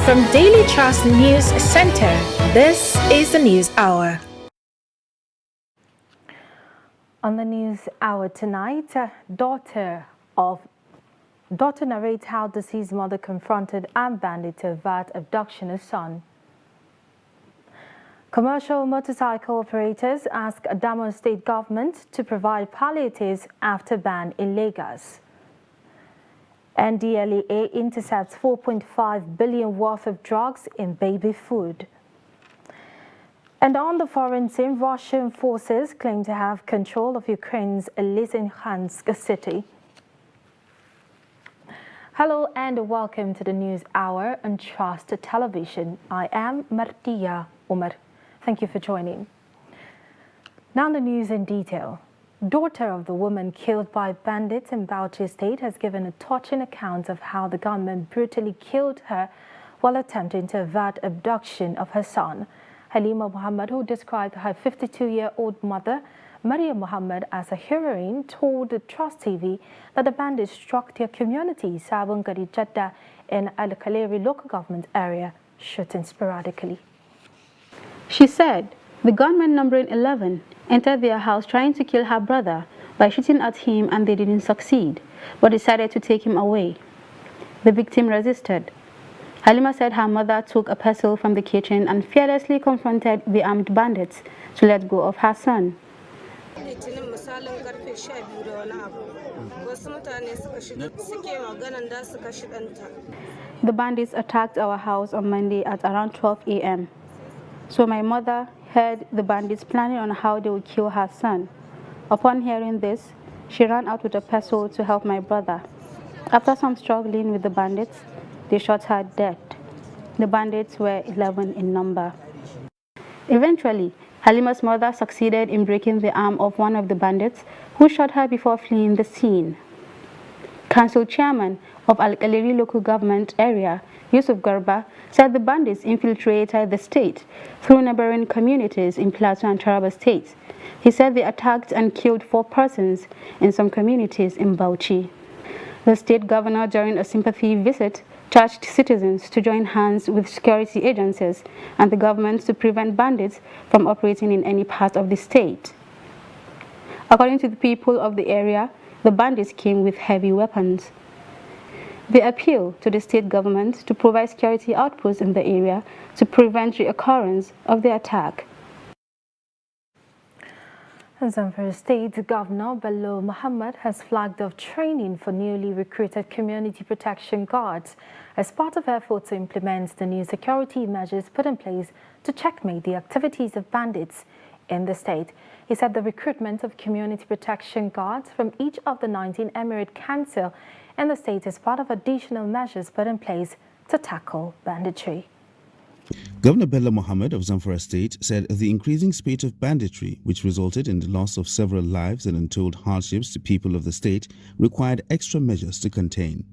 From Daily Trust News Center, this is the News Hour. On the News Hour tonight, daughter narrates how deceased mother confronted armed bandit to avert abduction of son. Commercial motorcycle operators ask Adamawa state government to provide palliatives after ban in Lagos. NDLEA intercepts 4.5 billion worth of drugs in baby food. And on the foreign scene, Russian forces claim to have control of Ukraine's Lysychansk city. Hello and welcome to the News Hour on Trust Television. I am Martia Umar. Thank you for joining. Now the news in detail. Daughter of the woman killed by bandits in Bauchi State has given a touching account of how the gunmen brutally killed her while attempting to avert abduction of her son. Halima Muhammad, who described her 52-year-old mother, Maria Muhammad, as a heroine, told Trust TV that the bandits struck their community, Sabungari Jeddah, in Al Kaleri local government area, shooting sporadically. She said the gunmen numbering 11 entered their house trying to kill her brother by shooting at him, and they didn't succeed, but decided to take him away. The victim resisted. Halima said her mother took a pestle from the kitchen and fearlessly confronted the armed bandits to let go of her son. The bandits attacked our house on Monday at around 12 a.m. So my mother heard the bandits planning on how they would kill her son. Upon hearing this, she ran out with a pestle to help my brother. After some struggling with the bandits, they shot her dead. The bandits were 11 in number. Eventually, Halima's mother succeeded in breaking the arm of one of the bandits, who shot her before fleeing the scene. Council chairman of Al Kaleri local government area, Yusuf Garba, said the bandits infiltrated the state through neighboring communities in Plateau and Taraba states. He said they attacked and killed 4 persons in some communities in Bauchi. The state governor, during a sympathy visit, charged citizens to join hands with security agencies and the government to prevent bandits from operating in any part of the state. According to the people of the area, the bandits came with heavy weapons. They appeal to the state government to provide security outposts in the area to prevent reoccurrence of the attack. Zamfara State Governor Bello Muhammad has flagged off training for newly recruited community protection guards as part of efforts to implement the new security measures put in place to checkmate the activities of bandits in the state. He said the recruitment of community protection guards from each of the 19 Emirate Council in the state is part of additional measures put in place to tackle banditry. Governor Bello Muhammad of Zamfara State said the increasing spate of banditry, which resulted in the loss of several lives and untold hardships to people of the state, required extra measures to contain.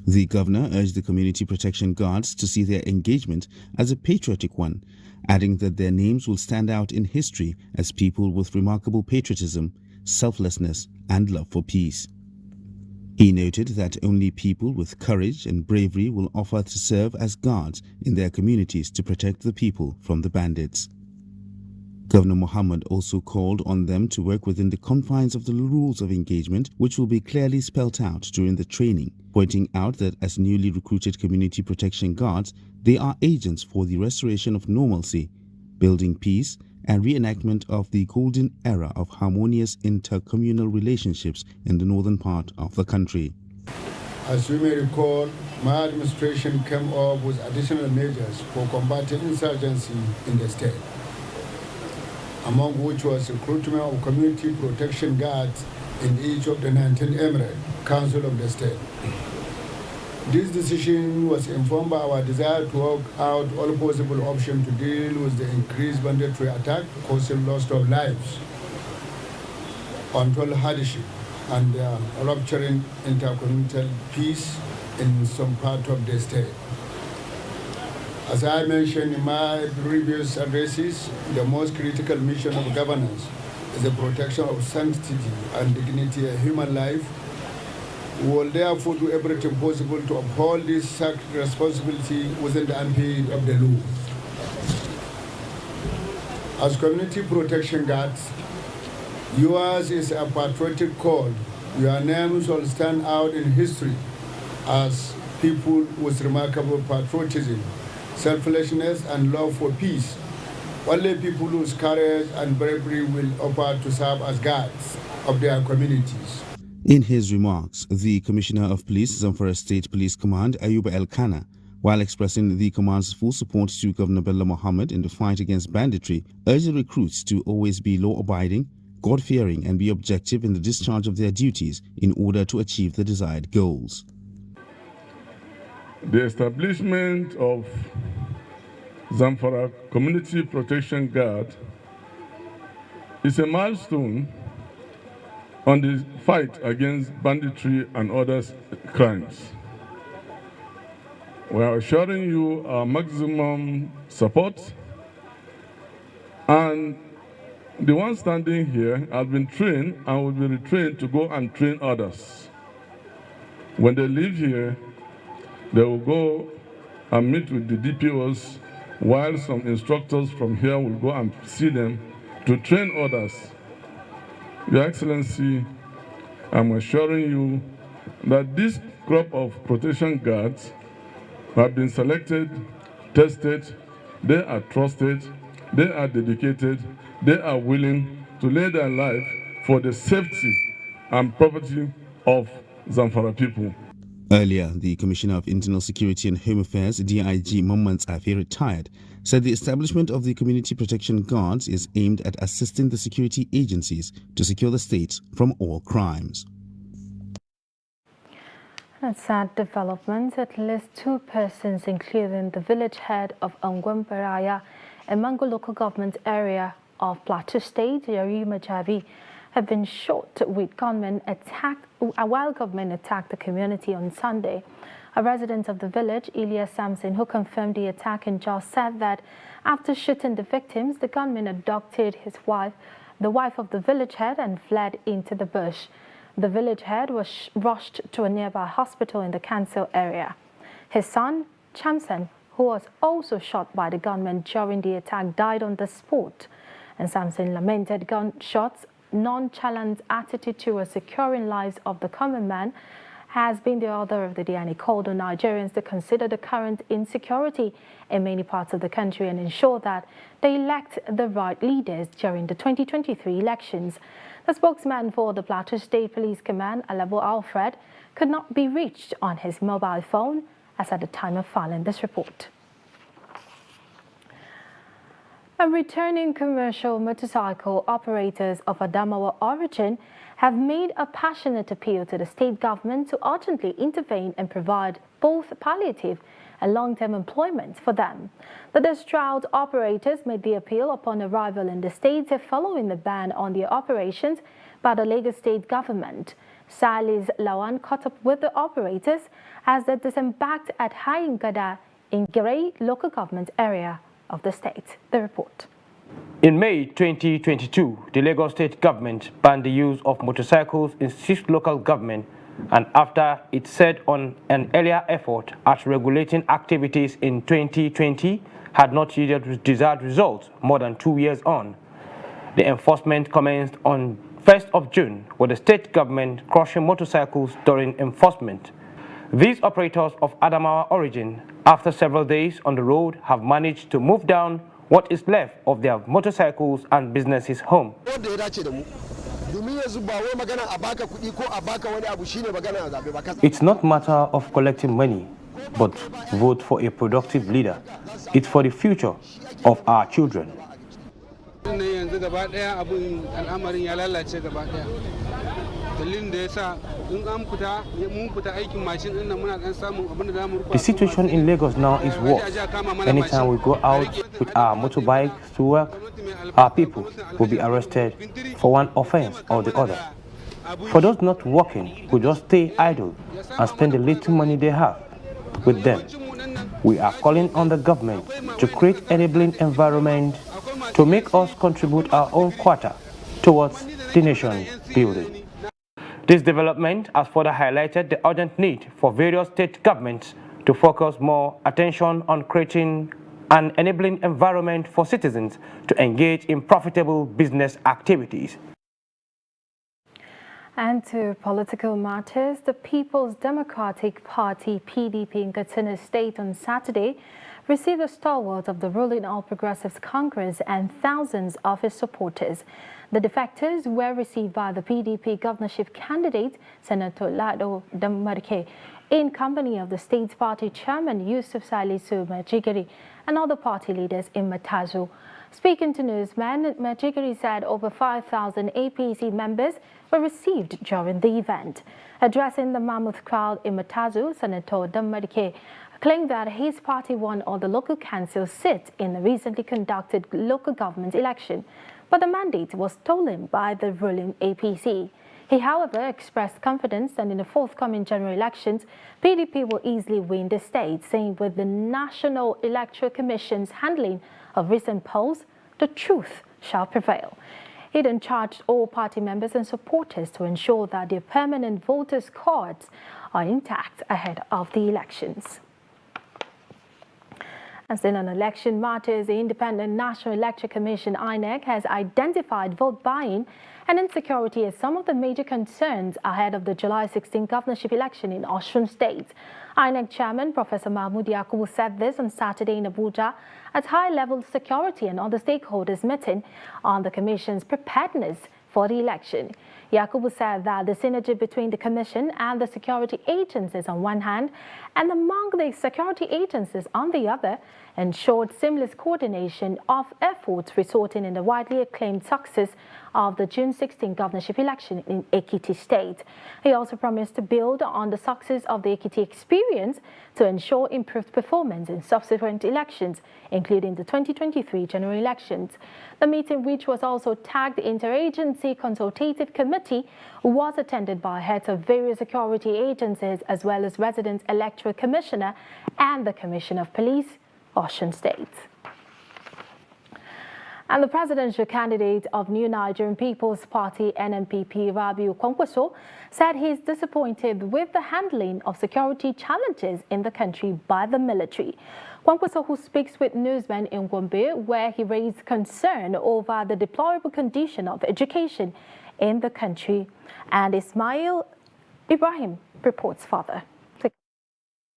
The governor urged the community protection guards to see their engagement as a patriotic one, adding that their names will stand out in history as people with remarkable patriotism, selflessness, and love for peace. He noted that only people with courage and bravery will offer to serve as guards in their communities to protect the people from the bandits. Governor Muhammad also called on them to work within the confines of the rules of engagement, which will be clearly spelt out during the training, pointing out that as newly recruited community protection guards, they are agents for the restoration of normalcy, building peace, and reenactment of the golden era of harmonious intercommunal relationships in the northern part of the country. As you may recall, my administration came up with additional measures for combating insurgency in the state, among which was recruitment of community protection guards in each of the 19 Emirate Council of the state. This decision was informed by our desire to work out all possible options to deal with the increased banditry attack, causing loss of lives, untold hardship, and rupturing intercommunal peace in some part of the state. As I mentioned in my previous addresses, the most critical mission of governance is the protection of sanctity and dignity of human life, We will therefore do everything possible to uphold this sacred responsibility within the ambit of the law. As community protection guards, yours is a patriotic call. Your names will stand out in history as people with remarkable patriotism, selflessness, and love for peace. Only people whose courage and bravery will offer to serve as guards of their communities. In his remarks, the Commissioner of Police, Zamfara State Police Command, Ayuba El-Kana, while expressing the command's full support to Governor Bello Muhammad in the fight against banditry, urged the recruits to always be law-abiding, God-fearing, and be objective in the discharge of their duties in order to achieve the desired goals. The establishment of Zamfara Community Protection Guard is a milestone on the fight against banditry and other crimes. We are assuring you our maximum support, and the one standing here has been trained and will be retrained to go and train others. When they leave here, they will go and meet with the DPOs, while some instructors from here will go and see them to train others. Your Excellency, I'm assuring you that this crop of protection guards have been selected, tested, they are trusted, they are dedicated, they are willing to lay their life for the safety and property of Zamfara people. Earlier, the Commissioner of Internal Security and Home Affairs, DIG Mamman Afi, retired, said the establishment of the Community Protection Guards is aimed at assisting the security agencies to secure the state from all crimes. A sad development. At least 2 persons, including the village head of Angwemperaya and Mango local government area of Plateau State, Yarima Javi, have been shot with gunmen while gunmen attacked the community on Sunday. A resident of the village, Elias Samson, who confirmed the attack in Jos, said that after shooting the victims, the gunmen abducted the wife of the village head, and fled into the bush. The village head was rushed to a nearby hospital in the Cancel area. His son, Chamson, who was also shot by the gunmen during the attack, died on the spot. And Samson lamented gunshots. Nonchalant attitude towards securing lives of the common man has been the author of the day, and he called on Nigerians to consider the current insecurity in many parts of the country and ensure that they elect the right leaders during the 2023 elections. The spokesman for the Plateau State Police Command, Alabo Alfred, could not be reached on his mobile phone as at the time of filing this report. And returning commercial motorcycle operators of Adamawa origin have made a passionate appeal to the state government to urgently intervene and provide both palliative and long-term employment for them. The distraught operators made the appeal upon arrival in the state following the ban on their operations by the Lagos state government. Salis Lawan caught up with the operators as they disembarked at Haingada in Gray local government area of the state. The report. In May 2022, the Lagos state government banned the use of motorcycles in 6 local governments, and after it set on an earlier effort at regulating activities in 2020 had not yielded desired results more than 2 years on. The enforcement commenced on 1st of June with the state government crushing motorcycles during enforcement. These operators of Adamawa origin, after several days on the road, have managed to move down what is left of their motorcycles and businesses home. It's not a matter of collecting money, but vote for a productive leader. It's for the future of our children. The situation in Lagos now is worse. Anytime we go out with our motorbike to work, our people will be arrested for one offense or the other. For those not working, who just stay idle and spend the little money they have with them, we are calling on the government to create enabling environment to make us contribute our own quota towards the nation building. This development has further highlighted the urgent need for various state governments to focus more attention on creating an enabling environment for citizens to engage in profitable business activities. And to political matters, the People's Democratic Party (PDP) in Katsina State on Saturday received the stalwart of the ruling All Progressives Congress and thousands of its supporters. The defectors were received by the PDP governorship candidate, Senator Lado Dammarke, in company of the state's party chairman Yusuf Salisu Majigiri and other party leaders in Matazu. Speaking to newsmen, Majigiri said over 5,000 APC members were received during the event. Addressing the mammoth crowd in Matazu, Senator Dammarke claimed that his party won all the local council seats in the recently conducted local government election, but the mandate was stolen by the ruling APC. He, however, expressed confidence that in the forthcoming general elections, PDP will easily win the state, saying with the National Electoral Commission's handling of recent polls, the truth shall prevail. He then charged all party members and supporters to ensure that their permanent voters' cards are intact ahead of the elections. And still on election matters, the Independent National Electoral Commission (INEC) has identified vote buying and insecurity as some of the major concerns ahead of the July 16 governorship election in Osun State. INEC Chairman Professor Mahmood Yakubu said this on Saturday in Abuja at high-level security and other stakeholders meeting on the Commission's preparedness for the election. Yakubu said that the synergy between the Commission and the security agencies on one hand and among the security agencies on the other ensured seamless coordination of efforts resulting in the widely acclaimed success of the June 16 governorship election in Ekiti State. He also promised to build on the success of the Ekiti experience to ensure improved performance in subsequent elections, including the 2023 general elections. The meeting, which was also tagged Interagency Consultative Committee, was attended by heads of various security agencies as well as resident electoral commissioner and the Commissioner of Police, Osun State. And the presidential candidate of New Nigerian People's Party (NNPP), Rabiu Kwankwaso, said he is disappointed with the handling of security challenges in the country by the military. Kwankwaso, who speaks with newsmen in Gombe, where he raised concern over the deplorable condition of education in the country. And Ismail Ibrahim reports further.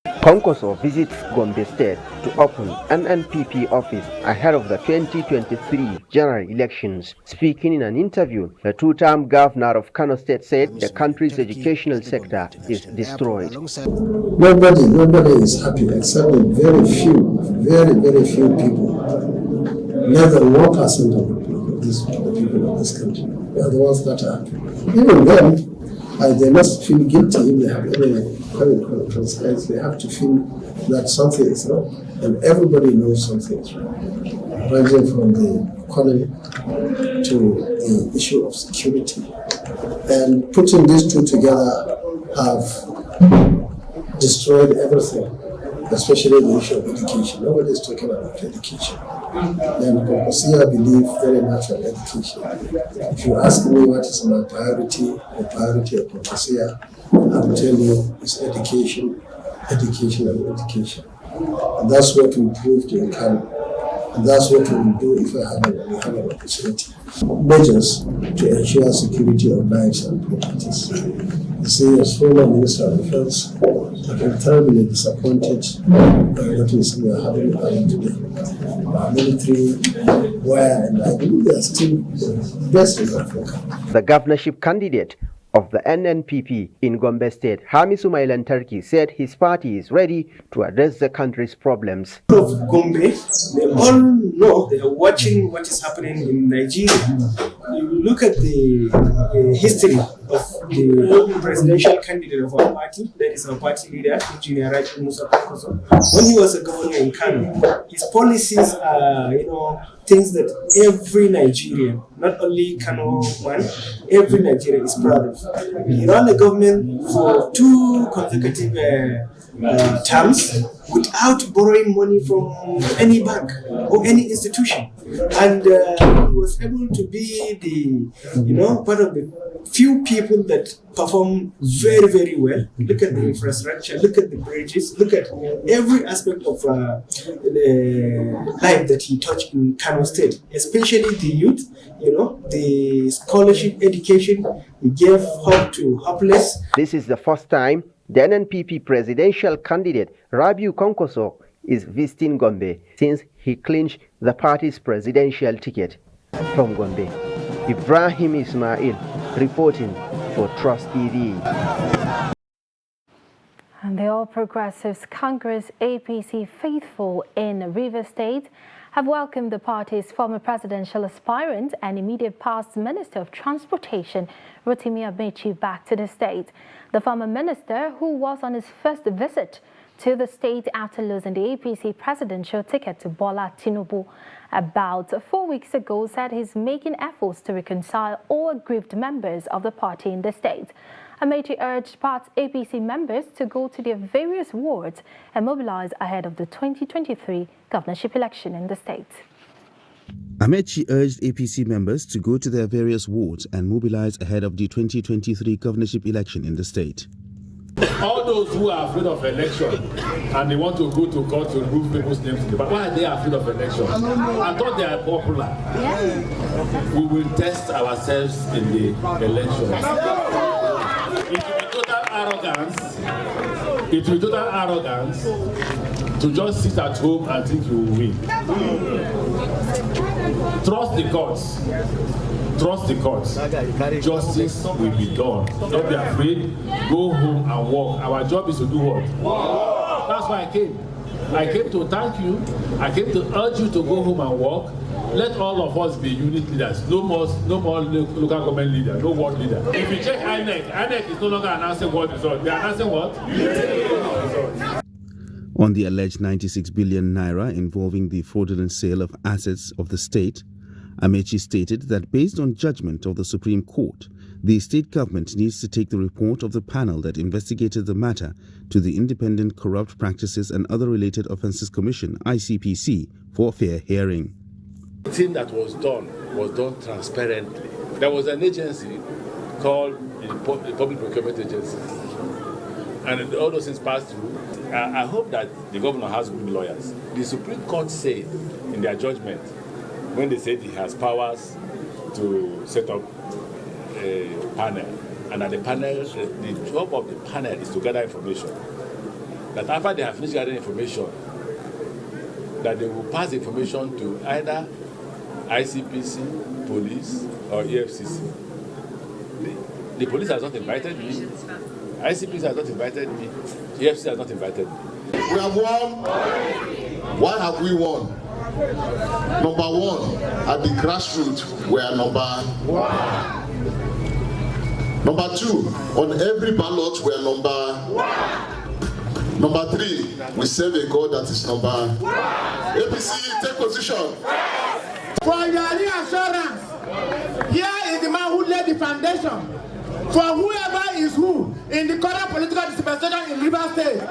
Kwankwaso visits Gombe State to open an NNPP office ahead of the 2023 general elections. Speaking in an interview, the two-term governor of Kano State said the country's educational sector is destroyed. Nobody is happy except very few people. Less than 1% of the people of this country are the ones that are happy. Even then, they must feel guilty if they have any concerns. They have to feel that something is wrong, and everybody knows something is wrong, ranging from the economy to the issue of security. And putting these two together have destroyed everything, especially the issue of education. Nobody is talking about education. And Kwankwaso believes very much in education. If you ask me what is my priority, the priority of Kwankwaso, I will tell you it's education, education, and education. And that's what we proved in Kano. And that's what we will do if we have an opportunity. Measures to ensure security of lives and properties. You see, as former Minister of Defense, I've been terribly disappointed by what we are having today. Our military were, and I believe they are still the best in Africa. The governorship candidate of the NNPP in Gombe State, Hamisu Mailantarki, said his party is ready to address the country's problems. Of Gombe, they all know, they are watching what is happening in Nigeria. You look at the history of the presidential candidate of our party, that is our party leader, Engineer Rabiu Musa Kwankwaso. When he was a governor in Kano, his policies are, things that every Nigerian, not only Kano man, every Nigerian is proud of. He ran the government for 2 consecutive terms without borrowing money from any bank or any institution. And he was able to be the, part of the few people that perform very, very well. Look at the infrastructure, look at the bridges, look at every aspect of the life that he touched in Kano State, especially the youth, the scholarship education. He gave hope to hopeless. This is the first time the NNPP presidential candidate Rabiu Kwankwaso is visiting Gombe since he clinched the party's presidential ticket. From Gombe, Ibrahim Ismail reporting for Trust TV. And the All Progressives Congress APC faithful in Rivers State have welcomed the party's former presidential aspirant and immediate past Minister of Transportation, Rotimi Amechi, back to the state. The former minister, who was on his first visit to the state after losing the APC presidential ticket to Bola Tinubu about 4 weeks ago, said he's making efforts to reconcile all aggrieved members of the party in the state. Amechi urged part APC members to go to their various wards and mobilize ahead of the 2023 governorship election in the state. Amechi urged APC members to go to their various wards and mobilize ahead of the 2023 governorship election in the state. All those who are afraid of election and they want to go to court to remove people's names, but why are they afraid of election? I thought they are popular. Yeah. We will test ourselves in the election. It will be total arrogance to just sit at home and think you will win. Trust the courts. Trust the courts. Justice will be done. Don't be afraid. Go home and work. Our job is to do what? That's why I came. I came to thank you. I came to urge you to go home and work. Let all of us be unit leaders. No more local government leader, no ward leader. If you check INEC is no longer announcing ward result. They are announcing what? On the alleged 96 billion naira involving the fraudulent sale of assets of the state, Amechi stated that based on judgment of the Supreme Court, the state government needs to take the report of the panel that investigated the matter to the Independent Corrupt Practices and Other Related Offences Commission, ICPC, for a fair hearing. The thing that was done transparently. There was an agency called the Public Procurement Agency, and all those things passed through. I hope that the governor has good lawyers. The Supreme Court said in their judgment, when they said he has powers to set up a panel, and that the job of the panel is to gather information. That after they have finished gathering information, that they will pass the information to either ICPC, police, or EFCC. The police has not invited me. ICPC has not invited me. EFCC has not invited me. We have won. Why have we won? Number one, at the grassroots, we are number one. Number two, on every ballot, we are number one. Number three, we serve a God that is number one. APC, take position. For your reassurance, here is the man who laid the foundation for whoever is who in the current political dispensation in Rivers State.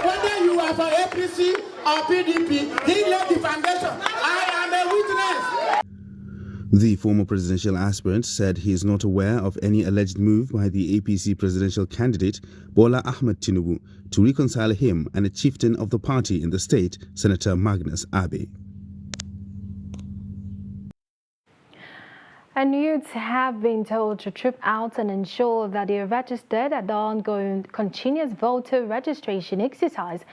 Whether you are for APC or PDP, he laid the foundation. I am a witness. The former presidential aspirant said he is not aware of any alleged move by the APC presidential candidate Bola Ahmed Tinubu to reconcile him and a chieftain of the party in the state, Senator Magnus Abe. And youths have been told to trip out and ensure that they are registered at the ongoing continuous voter registration exercise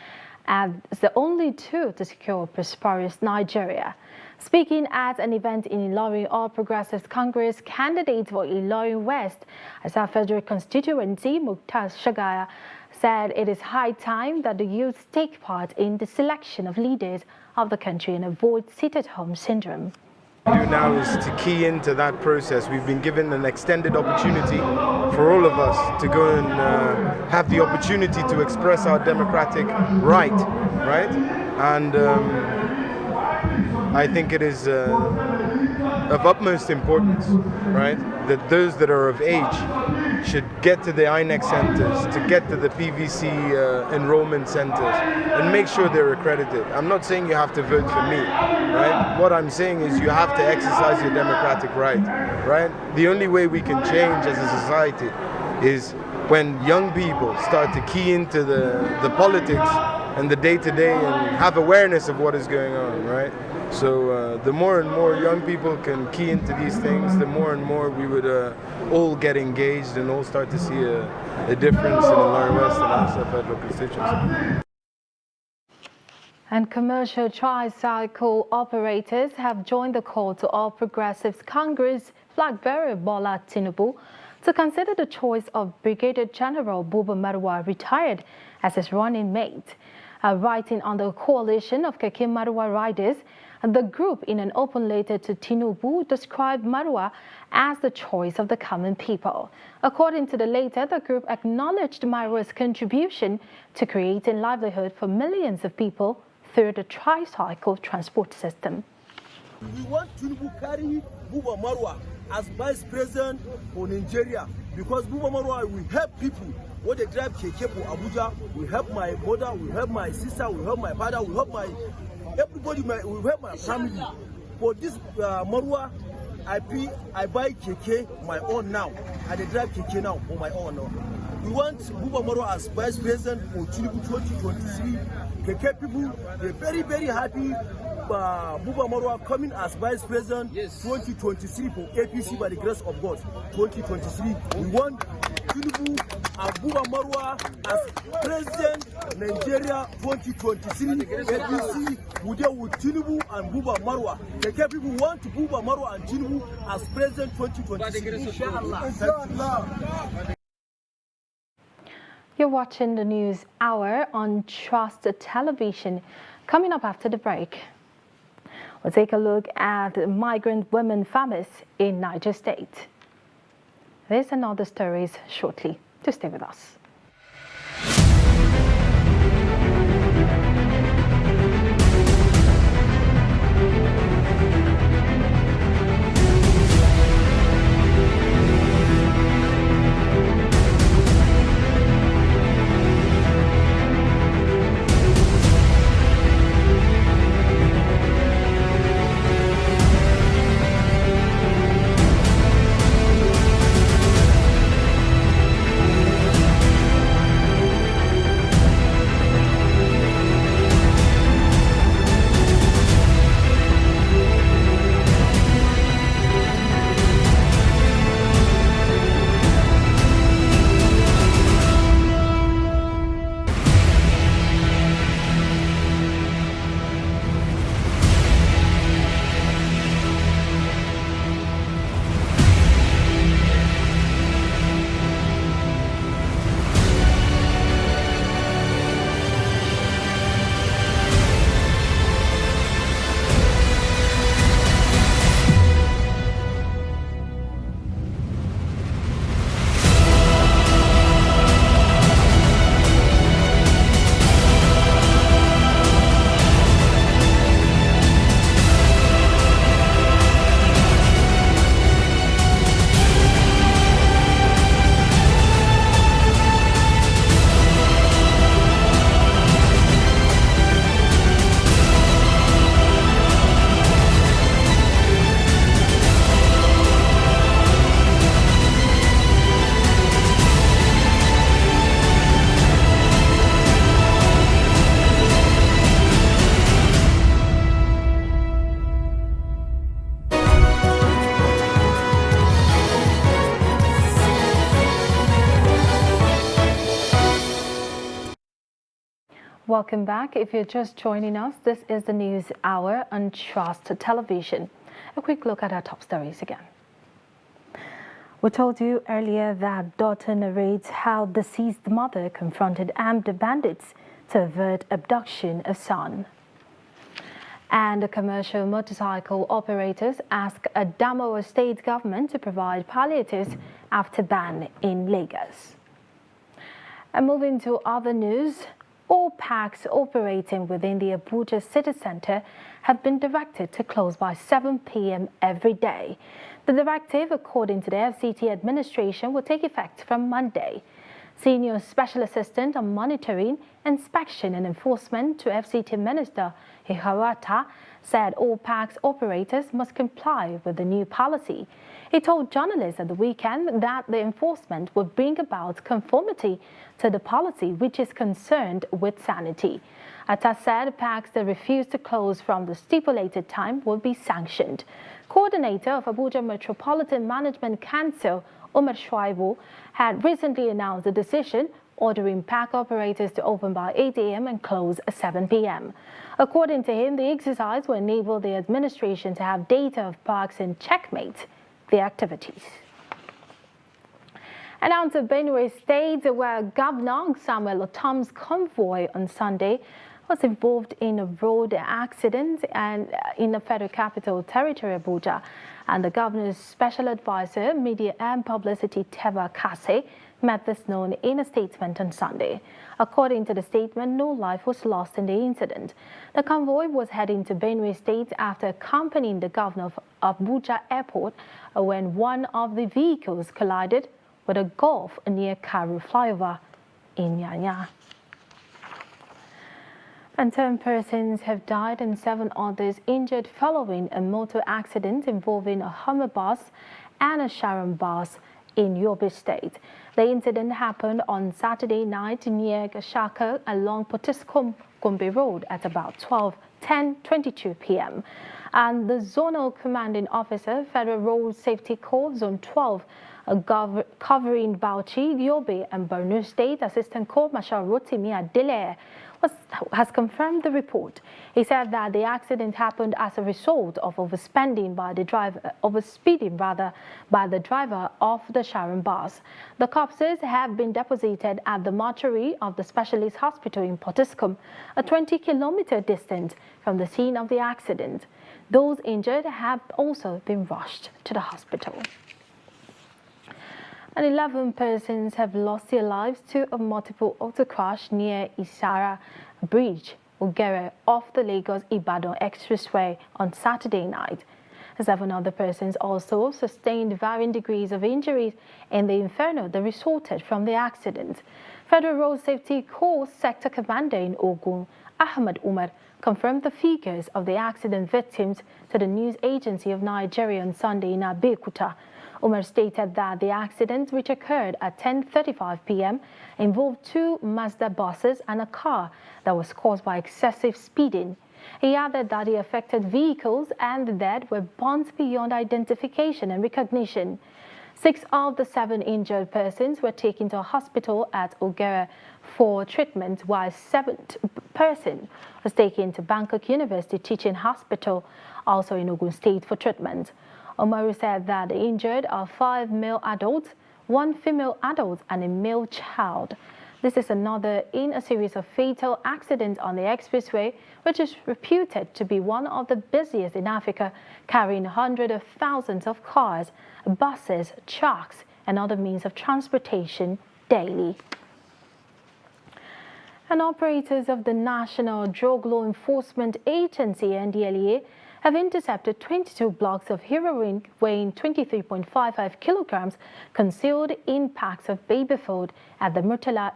as the only tool to secure a prosperous Nigeria. Speaking at an event in Ilorin, All Progressives Congress candidate for Ilorin West as our federal constituency, Mukhtar Shagaya, said it is high time that the youth take part in the selection of leaders of the country and avoid sit-at-home syndrome. What we do now is to key into that process. We've been given an extended opportunity for all of us to go and have the opportunity to express our democratic right? And I think it is of utmost importance, right, that those that are of age should get to the INEC centers, to get to the PVC enrollment centers, and make sure they're accredited. I'm not saying you have to vote for me, right? What I'm saying is you have to exercise your democratic right, right? The only way we can change as a society is when young people start to key into the politics and the day-to-day and have awareness of what is going on, right? So the more and more young people can key into these things, the more and more we would all get engaged and all start to see a difference in the Illawarra West and Asra Federal constituency. And commercial tricycle operators have joined the call to All Progressives Congress flag bearer Bola Tinubu to consider the choice of Brigadier General Buba Marwa retired as his running mate. Writing on the coalition of Keke Marwa riders, the group in an open letter to Tinubu described Marwa as the choice of the common people. According to the letter, the group acknowledged Marwa's contribution to creating livelihood for millions of people through the tricycle transport system. We want Tinubu carry Buba Marwa as vice president for Nigeria because Buba Marwa will help people. When they drive Keke for Abuja, will help my mother, will help my sister, will help my father, will help my everybody, will help my family. For this Marwa, I buy Keke my own now, and I drive Keke now on my own now. We want Buba Marwa as vice president for Tinubu 2023. Keke people, they're very, very happy. Buba Marwa coming as vice president 2023 for APC by the grace of God 2023. We want Tinubu and Buba Marwa as president Nigeria 2023. APC will deal with Tinubu and Buba Marwa. The people want Buba Marwa and Tinubu as president 2023. Inshallah. You're watching the News Hour on Trust Television. Coming up after the break, we'll take a look at migrant women farmers in Niger State. This and other stories shortly. To stay with us. Welcome back. If you're just joining us, this is the News Hour on Trust Television. A quick look at our top stories again. We told you earlier that daughter narrates how deceased mother confronted armed bandits to avert abduction of son. And the commercial motorcycle operators ask Adamawa state government to provide palliatives after ban in Lagos. And moving to other news, All parks operating within the Abuja city centre have been directed to close by 7 p.m. every day. The directive, according to the FCT administration, will take effect from Monday. Senior Special Assistant on Monitoring, Inspection and Enforcement to FCT Minister Ihawata said all parks operators must comply with the new policy. He told journalists at the weekend that the enforcement would bring about conformity to the policy, which is concerned with sanity. Atta said parks that refuse to close from the stipulated time will be sanctioned. Coordinator of Abuja Metropolitan Management Council, Umar Shuaibu, had recently announced a decision ordering park operators to open by 8 a.m. and close at 7 p.m. According to him, the exercise will enable the administration to have data of parks and checkmate the activities. And on to Benue State, where Governor Samuel Otom's convoy on Sunday was involved in a road accident and in the Federal Capital Territory, Abuja. And the governor's special advisor, Media and Publicity, Teva Kase, made this known in a statement on Sunday. According to the statement, no life was lost in the incident. The convoy was heading to Benue State after accompanying the governor of Abuja Airport when one of the vehicles collided with a Golf near Karu flyover in Nyanya. And 10 persons have died and 7 others injured following a motor accident involving a Hummer bus and a Sharon bus in Yobe State. The incident happened on Saturday night near Gashaka along Potiskum Gombe Road at about 10:22 p.m. And the Zonal Commanding Officer, Federal Road Safety Corps, Zone 12, covering Bauchi, Yobe and Borno State, Assistant Corps Marshal Rotimi Adele, has confirmed the report. He said that the accident happened as a result of overspeeding by the driver of the Sharon bus. The corpses have been deposited at the mortuary of the Specialist Hospital in Potiskum, a 20-kilometer distance from the scene of the accident. Those injured have also been rushed to the hospital. And 11 persons have lost their lives to a multiple auto crash near Isara Bridge, Ugere, off the Lagos-Ibadan Expressway on Saturday night. 7 other persons also sustained varying degrees of injuries in the inferno that resulted from the accident. Federal Road Safety Corps Sector Commander in Ogun, Ahmed Umar, confirmed the figures of the accident victims to the news agency of Nigeria on Sunday in Abeokuta. Umar stated that the accident, which occurred at 10:35 p.m., involved 2 Mazda buses and a car that was caused by excessive speeding. He added that the affected vehicles and the dead were burnt beyond identification and recognition. 6 of the 7 injured persons were taken to a hospital at Ogere for treatment, while 7th person was taken to Bangkok University Teaching Hospital, also in Ogun State, for treatment. Omaru said that the injured are 5 male adults, 1 female adult and a male child. This is another in a series of fatal accidents on the expressway, which is reputed to be one of the busiest in Africa, carrying hundreds of thousands of cars, buses, trucks and other means of transportation daily. And operators of the National Drug Law Enforcement Agency, NDLEA, have intercepted 22 blocks of heroin weighing 23.55 kilograms concealed in packs of baby food at the Murtala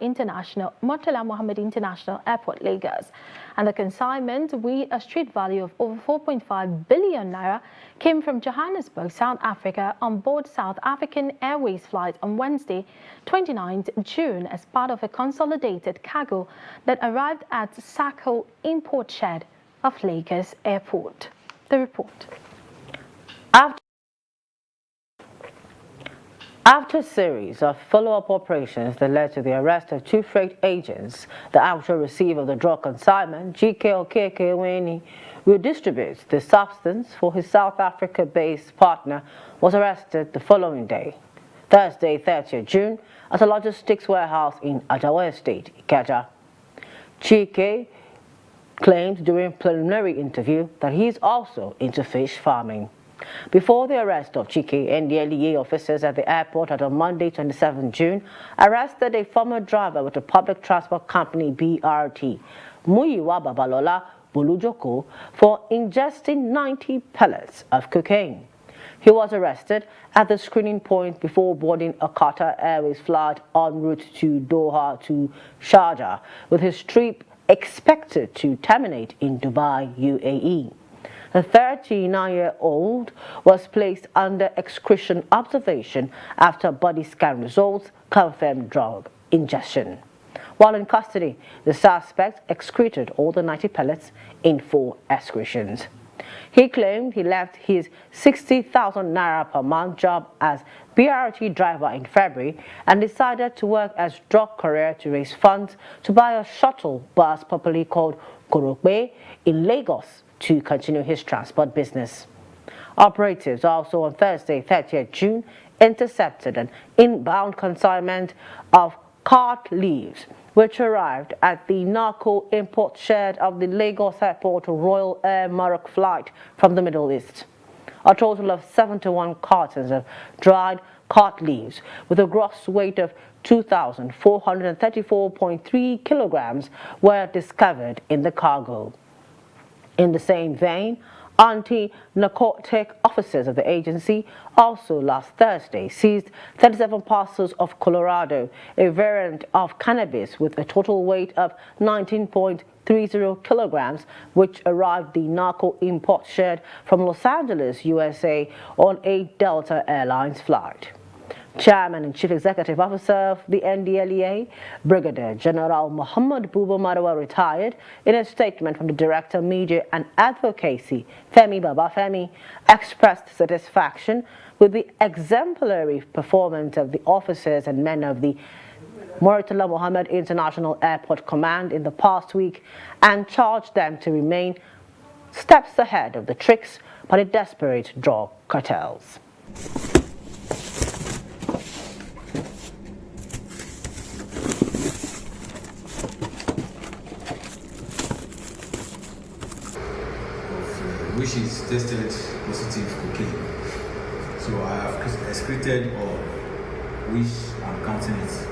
Mohammed International Airport, Lagos. And the consignment, with a street value of over 4.5 billion naira, came from Johannesburg, South Africa, on board South African Airways flight on Wednesday, 29th June, as part of a consolidated cargo that arrived at Sako Import Shed of Lagos Airport. The report. After a series of follow-up operations that led to the arrest of 2 freight agents, the actual receiver of the drug consignment, GK Okeke Weni, who distributes the substance for his South Africa-based partner, was arrested the following day, Thursday, 30th June, at a logistics warehouse in Ajawa Estate, Ikeja. GK claimed during a preliminary interview that he is also into fish farming. Before the arrest of Chike, NDLEA officers at the airport on Monday, 27 June, arrested a former driver with the public transport company BRT, Muyiwa Babalola Bulujoko, for ingesting 90 pellets of cocaine. He was arrested at the screening point before boarding a Qatar Airways flight en route to Doha to Sharjah, with his trip expected to terminate in Dubai, UAE. The 39-year-old was placed under excretion observation after body scan results confirmed drug ingestion. While in custody, the suspect excreted all the 90 pellets in 4 excretions. He claimed he left his 60,000 naira per month job as BRT driver in February and decided to work as drug courier to raise funds to buy a shuttle bus popularly called Korokbe in Lagos to continue his transport business. Operatives also on Thursday, 30th June, intercepted an inbound consignment of cart leaves, which arrived at the narco import shed of the Lagos Airport Royal Air Maroc flight from the Middle East. A total of 71 cartons of dried cart leaves with a gross weight of 2,434.3 kilograms were discovered in the cargo. In the same vein, anti-narcotic officers of the agency also last Thursday seized 37 parcels of Colorado, a variant of cannabis with a total weight of 19.30 kilograms, which arrived the narco import shed from Los Angeles, USA on a Delta Airlines flight. Chairman and Chief Executive Officer of the NDLEA, Brigadier General Muhammad Buba Marwa, retired, in a statement from the Director, Media and Advocacy, Femi Babafemi, expressed satisfaction with the exemplary performance of the officers and men of the Murtala Mohammed International Airport Command in the past week and charged them to remain steps ahead of the tricks by the desperate drug cartels. Which is tested positive cocaine. So I have excreted or which I'm counting it.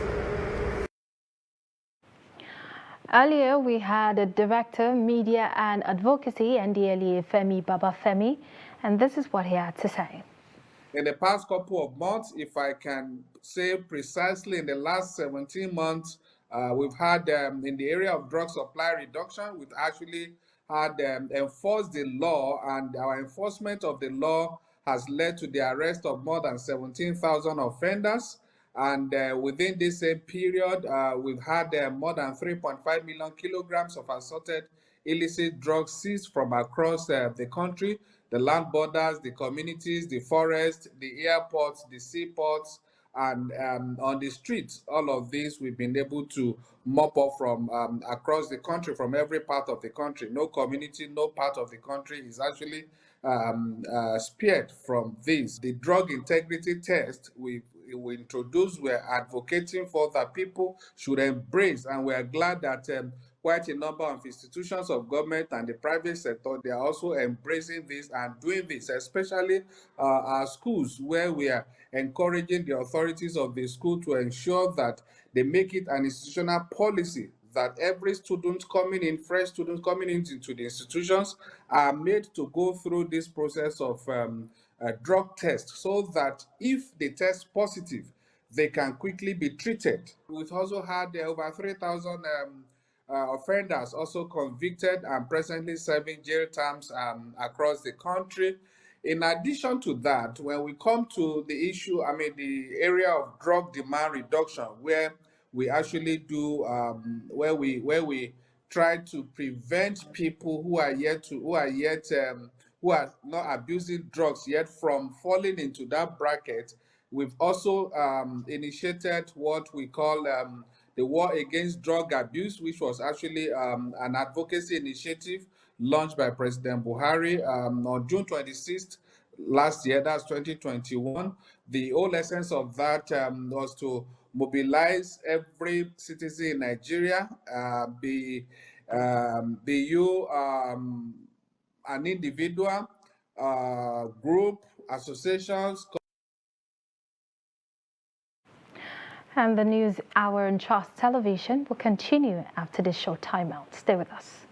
Earlier, we had a Director, Media and Advocacy, NDLEA, Femi Babafemi, and this is what he had to say. In the past couple of months, if I can say precisely in the last 17 months, we've had in the area of drug supply reduction, we've actually had enforced the law, and our enforcement of the law has led to the arrest of more than 17,000 offenders. And within this same period, we've had more than 3.5 million kilograms of assorted illicit drugs seized from across the country, the land borders, the communities, the forests, the airports, the seaports, and on the streets. All of these we've been able to mop up from across the country, from every part of the country. No community, no part of the country is actually spared from this. The drug integrity test we introduced, we're advocating for that people should embrace, and we're glad that quite a number of institutions of government and the private sector, they are also embracing this and doing this, especially our schools, where we are encouraging the authorities of the school to ensure that they make it an institutional policy that every student coming in, fresh students coming into the institutions, are made to go through this process of a drug test, so that if they test positive, they can quickly be treated. We've also had over 3,000 offenders also convicted and presently serving jail terms across the country. In addition to that, when we come to the issue, the area of drug demand reduction, where we actually do, where we try to prevent people who are not abusing drugs yet from falling into that bracket. We've also initiated what we call the War Against Drug Abuse, which was actually an advocacy initiative launched by President Buhari on June 26th last year, that's 2021. The whole essence of that was to mobilize every citizen in Nigeria, be you an individual, group, associations. And the news hour on Trust Television will continue after this short timeout. Stay with us.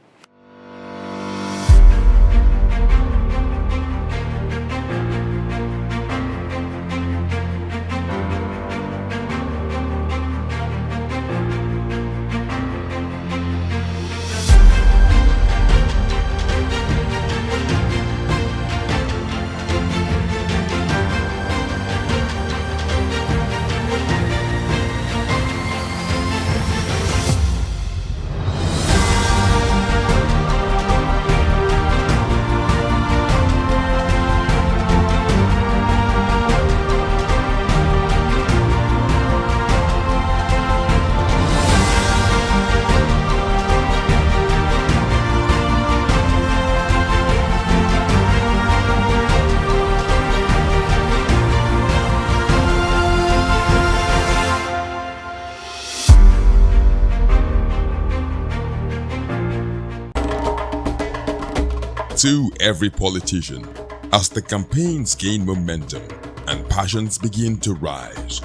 To every politician, as the campaigns gain momentum and passions begin to rise,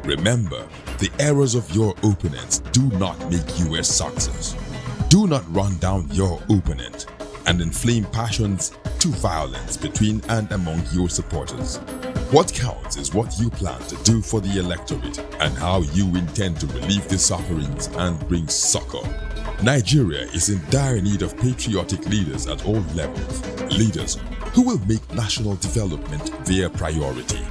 remember, the errors of your opponents do not make you a success. Do not run down your opponent and inflame passions to violence between and among your supporters. What counts is what you plan to do for the electorate and how you intend to relieve the sufferings and bring succor. Nigeria is in dire need of patriotic leaders at all levels, leaders who will make national development their priority.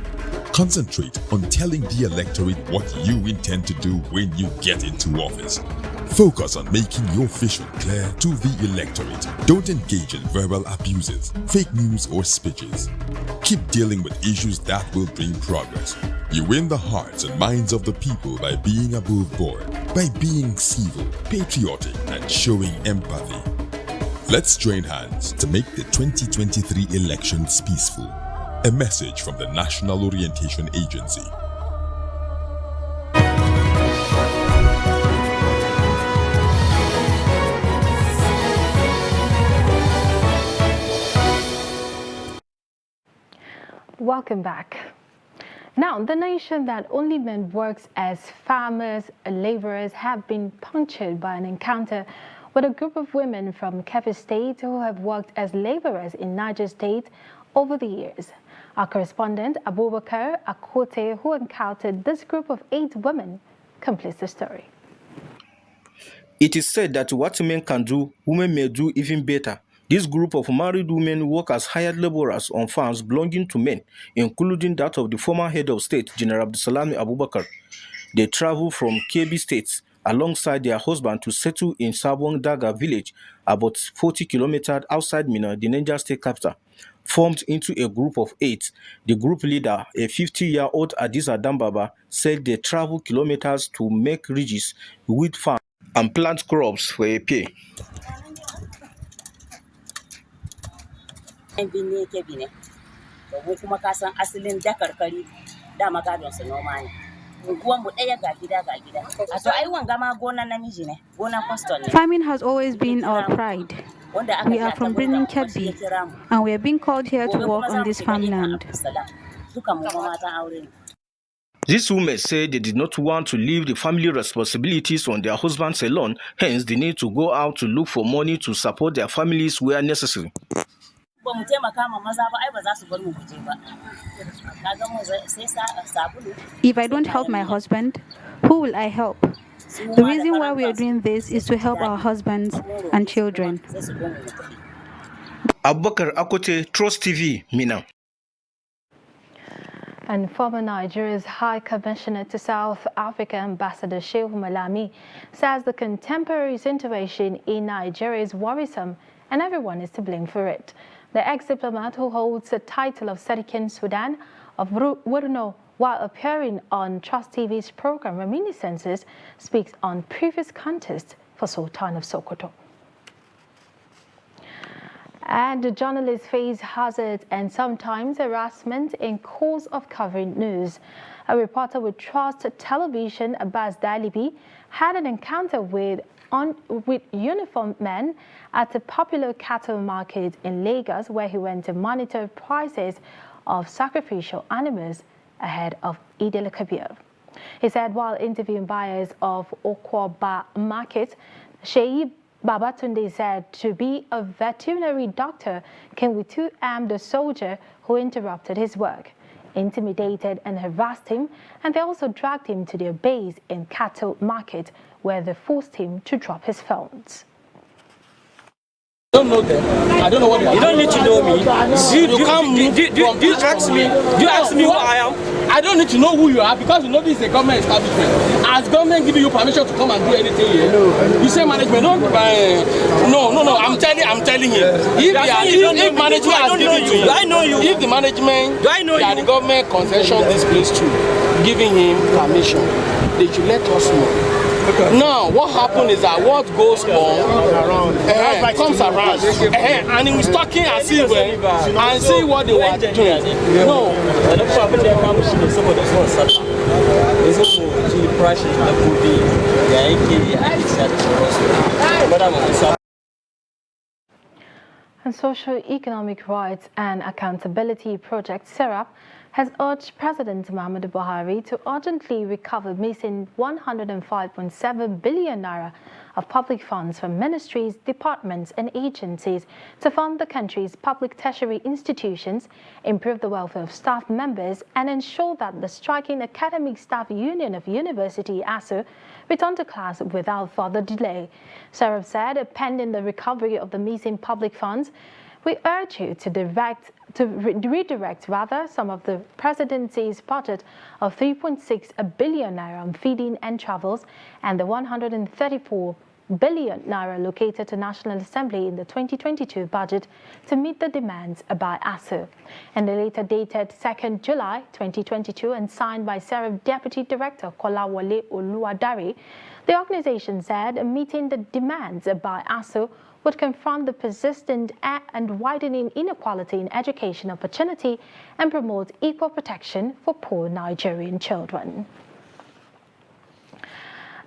Concentrate on telling the electorate what you intend to do when you get into office. Focus on making your vision clear to the electorate. Don't engage in verbal abuses, fake news or speeches. Keep dealing with issues that will bring progress. You win the hearts and minds of the people by being above board, by being civil, patriotic, and showing empathy. Let's join hands to make the 2023 elections peaceful. A message from the National Orientation Agency. Welcome back. Now, the nation that only men works as farmers and laborers have been punctured by an encounter with a group of women from Kebbi State who have worked as laborers in Niger State over the years. Our correspondent, Abubakar Akote, who encountered this group of 8 women, completes the story. It is said that what men can do, women may do even better. This group of married women work as hired laborers on farms belonging to men, including that of the former head of state, General Abdulsalami Abubakar. They travel from Kebbi State alongside their husband to settle in Sabon Daga village, about 40 kilometers outside Minna, the Niger State capital. Formed into a group of 8, the group leader, a 50-year-old Adiza Dambaba, said they travel kilometers to make ridges, wheat farms, and plant crops for a pay. Farming has always been our pride. We are from Birnin Kebbi, and we are being called here to work on this farmland. These women say they did not want to leave the family responsibilities on their husbands alone, hence the need to go out to look for money to support their families where necessary. If I don't help my husband, who will I help? The reason why we are doing this is to help our husbands and children. Abubakar Akote, Trust TV, Minna. And former Nigeria's High Commissioner to South Africa, Ambassador Shehu Malami, says the contemporary situation in Nigeria is worrisome and everyone is to blame for it. The ex-diplomat, who holds the title of Serikin Sudan of Wurno, while appearing on Trust TV's program Reminiscences, speaks on previous contest for Sultan of Sokoto. And journalists face hazards and sometimes harassment in course of covering news. A reporter with Trust Television, Abbas Dalibi, had an encounter with with uniformed men at a popular cattle market in Lagos, where he went to monitor prices of sacrificial animals ahead of Eid al-Kabir. He said while interviewing buyers of Okwaba market, Sheyi Babatunde said to be a veterinary doctor came with two armed soldiers who interrupted his work, intimidated and harassed him, and they also dragged him to their base in cattle market, where they forced him to drop his phones. I don't know them. I don't know what they are. You don't need to know me. Do you ask me? Do you ask me who I am? I don't need to know who you are because you know this is a government establishment. As government giving you permission to come and do anything here, you say management. No. I'm telling you. If management has given to you, I know you. If the management, that the government concession this place to, giving him permission, they should let us know. Now, what happened is that what goes on comes around, and he was talking as if and see what they were doing. No. And Socio-Economic Rights and Accountability Project, SERAP, has urged President Muhammadu Buhari to urgently recover missing 105.7 billion naira of public funds from ministries, departments and agencies to fund the country's public tertiary institutions, improve the welfare of staff members and ensure that the striking Academic Staff Union of University ASU return to class without further delay. SERAP said, pending the recovery of the missing public funds, we urge you to redirect some of the presidency's budget of 3.6 billion naira on feeding and travels and the 134 billion naira allocated to National Assembly in the 2022 budget to meet the demands by ASU. And the later dated 2nd July 2022 and signed by SERAP Deputy Director Kolawole Oluwadare, the organization said meeting the demands by ASU would confront the persistent and widening inequality in education opportunity and promote equal protection for poor Nigerian children.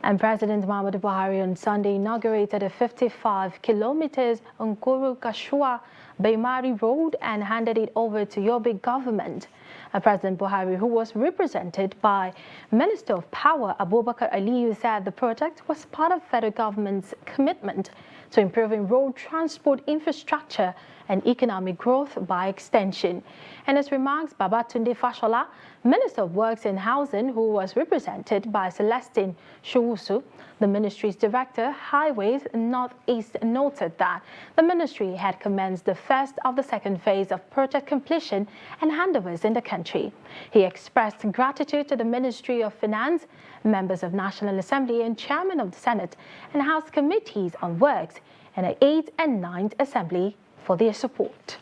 And President Muhammadu Buhari on Sunday inaugurated a 55 kilometers Nguru-Gashua Baimari Road and handed it over to Yobe government. President Buhari, who was represented by Minister of Power Abubakar Aliyu, said the project was part of federal government's commitment to improving road transport infrastructure and economic growth by extension. In his remarks, Babatunde Fashola, Minister of Works and Housing, who was represented by Celestine Showusu, the ministry's director, Highways Northeast, noted that the ministry had commenced the first of the second phase of project completion and handovers in the country. He expressed gratitude to the Ministry of Finance, members of National Assembly and Chairman of the Senate and House Committees on Works and the 8th and 9th Assembly for their support.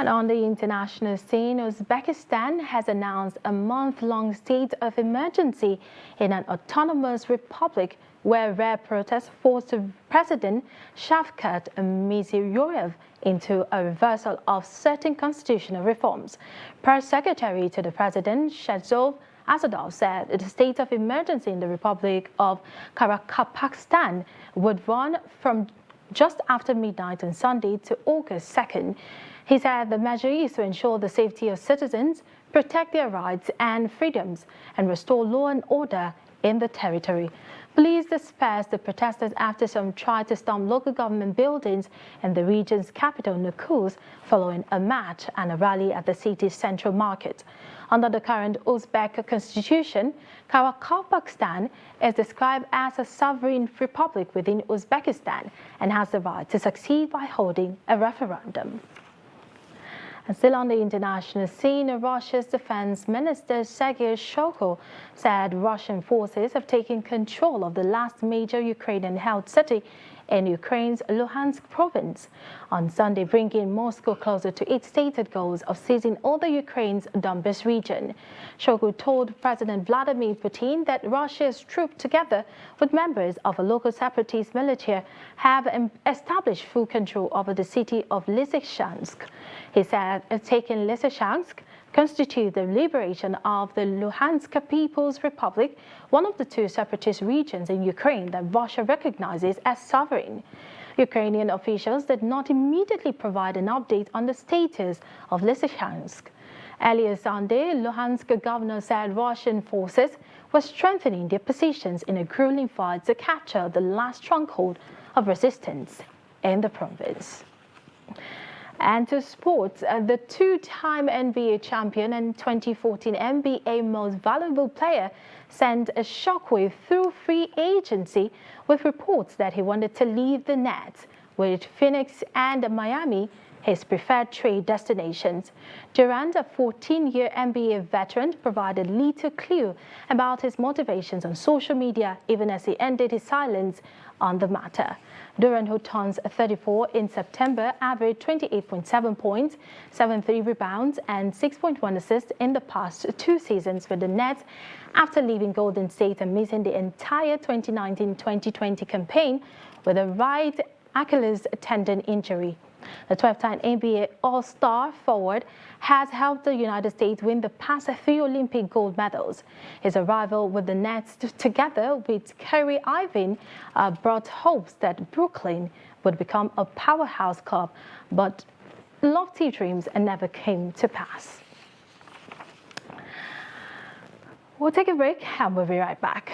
And on the international scene, Uzbekistan has announced a month-long state of emergency in an autonomous republic where rare protests forced President Shavkat Mirziyoyev into a reversal of certain constitutional reforms. Press Secretary to the President, Shahzod Asadov, said the state of emergency in the Republic of Kazakhstan would run from just after midnight on Sunday to August 2nd. He said the measure is to ensure the safety of citizens, protect their rights and freedoms, and restore law and order in the territory. Police dispersed the protesters after some tried to storm local government buildings in the region's capital, Nukus, following a march and a rally at the city's central market. Under the current Uzbek constitution, Kazakhstan is described as a sovereign republic within Uzbekistan and has the right to succeed by holding a referendum. And still on the international scene, Russia's defense minister Sergei Shoigu said Russian forces have taken control of the last major Ukrainian-held city in Ukraine's Luhansk province on Sunday, bringing Moscow closer to its stated goals of seizing all the Ukraine's Donbas region. Shoigu told President Vladimir Putin that Russia's troops, together with members of a local separatist militia, have established full control over the city of Lysychansk. He said taking Lysychansk constitute the liberation of the Luhansk People's Republic, one of the two separatist regions in Ukraine that Russia recognizes as sovereign. Ukrainian officials did not immediately provide an update on the status of Lysychansk. Earlier Sunday, Luhansk governor said Russian forces were strengthening their positions in a grueling fight to capture the last stronghold of resistance in the province. And to sports, the two-time NBA champion and 2014 NBA Most Valuable Player sent a shockwave through free agency with reports that he wanted to leave the Nets, with Phoenix and Miami his preferred trade destinations. Durant, a 14-year NBA veteran, provided little clue about his motivations on social media, even as he ended his silence on the matter. Durant, who turns 34 in September, averaged 28.7 points, 7.3 rebounds, and 6.1 assists in the past 2 seasons with the Nets after leaving Golden State and missing the entire 2019-2020 campaign with a right Achilles tendon injury. The 12-time NBA All-Star forward has helped the United States win the past 3 Olympic gold medals. His arrival with the Nets, together with Kyrie Irving, brought hopes that Brooklyn would become a powerhouse club, but lofty dreams never came to pass. We'll take a break and we'll be right back.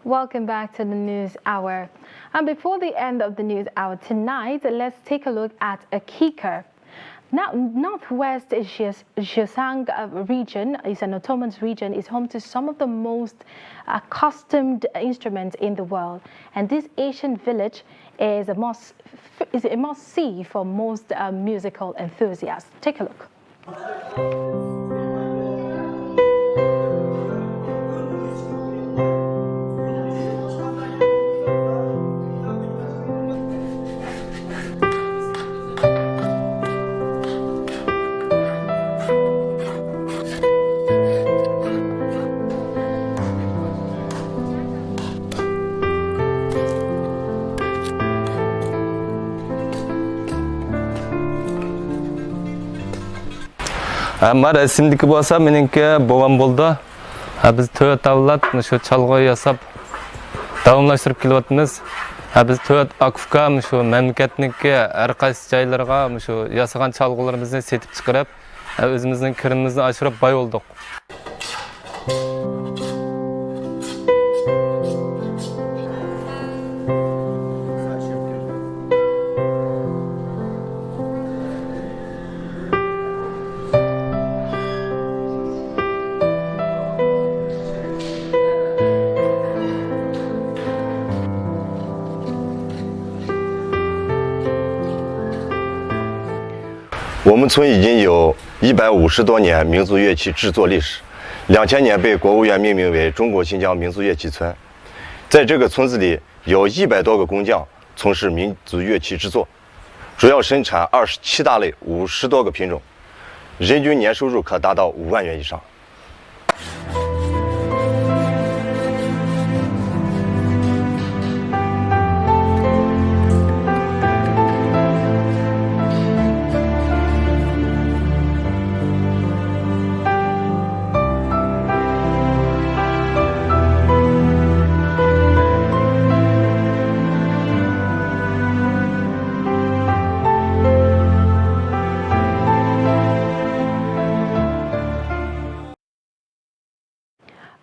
Welcome back to the News Hour. And before the end of the News Hour tonight, let's take a look at Akika. Now, Northwest Xizang region is an autonomous region, is home to some of the most accustomed instruments in the world. And this Asian village is a must-see for most musical enthusiasts. Take a look. Ama resimdeki bolsa meningki bovam boldu. Biz 4 avlod shu chalg'oy yasab davomlashtirib kelyapmiz. Biz 4 akufka shu mamlakatniki har qaysi joylarga shu yasagan chalg'ularimizni setib chiqarib, o'zimizning kirimizni oshirib boy bo'ldik.我们村已经有150多年民族乐器制作历史， 2000年被国务院命名为中国新疆民族乐器村。在这个村子里，有100多个工匠从事民族乐器制作，主要生产27大类50多个品种，人均年收入可达到5万元以上。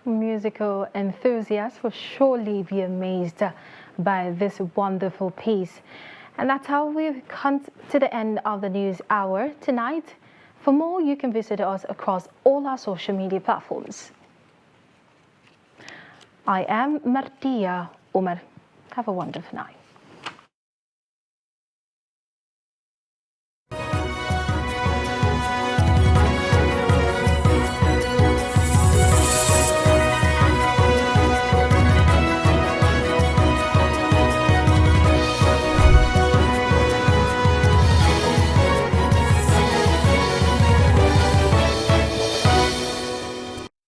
Musical enthusiasts will surely be amazed by this wonderful piece. And that's how we've come to the end of the news hour tonight. For more, you can visit us across all our social media platforms. I am Martia Umar. Have a wonderful night.